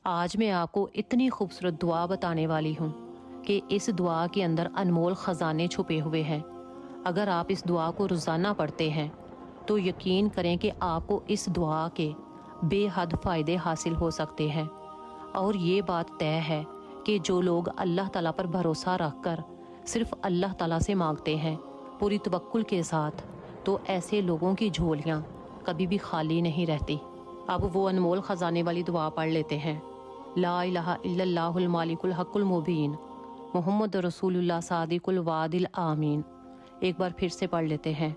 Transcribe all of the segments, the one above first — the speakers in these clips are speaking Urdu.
آج میں آپ کو اتنی خوبصورت دعا بتانے والی ہوں کہ اس دعا کے اندر انمول خزانے چھپے ہوئے ہیں۔ اگر آپ اس دعا کو روزانہ پڑھتے ہیں تو یقین کریں کہ آپ کو اس دعا کے بے حد فائدے حاصل ہو سکتے ہیں۔ اور یہ بات طے ہے کہ جو لوگ اللہ تعالیٰ پر بھروسہ رکھ کر صرف اللہ تعالیٰ سے مانگتے ہیں پوری توکل کے ساتھ، تو ایسے لوگوں کی جھولیاں کبھی بھی خالی نہیں رہتی۔ اب وہ انمول خزانے والی دعا پڑھ لیتے ہیں۔ لا الہ الا اللہ المالک الحق المبین، محمد رسول اللہ صادق الوعد الامین۔ ایک بار پھر سے پڑھ لیتے ہیں۔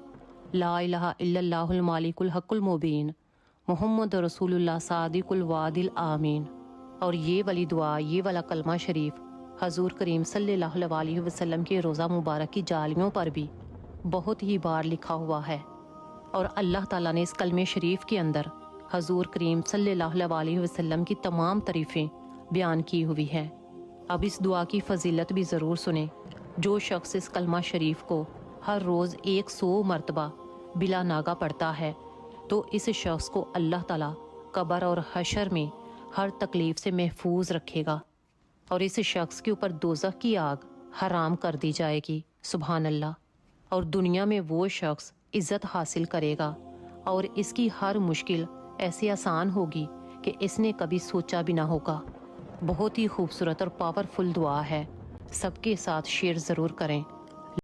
لا الہ الا اللہ المالک الحق المبین، محمد رسول اللہ صادق الوعد الامین۔ اور یہ والی دعا، یہ والا کلمہ شریف حضور کریم صلی اللہ علیہ وسلم کے روضہ مبارک کی جالیوں پر بھی بہت ہی بار لکھا ہوا ہے، اور اللہ تعالیٰ نے اس کلمہ شریف کے اندر حضور کریم صلی اللہ علیہ وسلم کی تمام تعریفیں بیان کی ہوئی ہیں۔ اب اس دعا کی فضیلت بھی ضرور سنیں۔ جو شخص اس کلمہ شریف کو ہر روز 100 مرتبہ بلا ناغہ پڑھتا ہے تو اس شخص کو اللہ تعالیٰ قبر اور حشر میں ہر تکلیف سے محفوظ رکھے گا، اور اس شخص کے اوپر دوزخ کی آگ حرام کر دی جائے گی۔ سبحان اللہ۔ اور دنیا میں وہ شخص عزت حاصل کرے گا، اور اس کی ہر مشکل ایسے آسان ہوگی کہ اس نے کبھی سوچا بھی نہ ہوگا۔ بہت ہی خوبصورت اور پاورفل دعا ہے، سب کے ساتھ شیئر ضرور کریں۔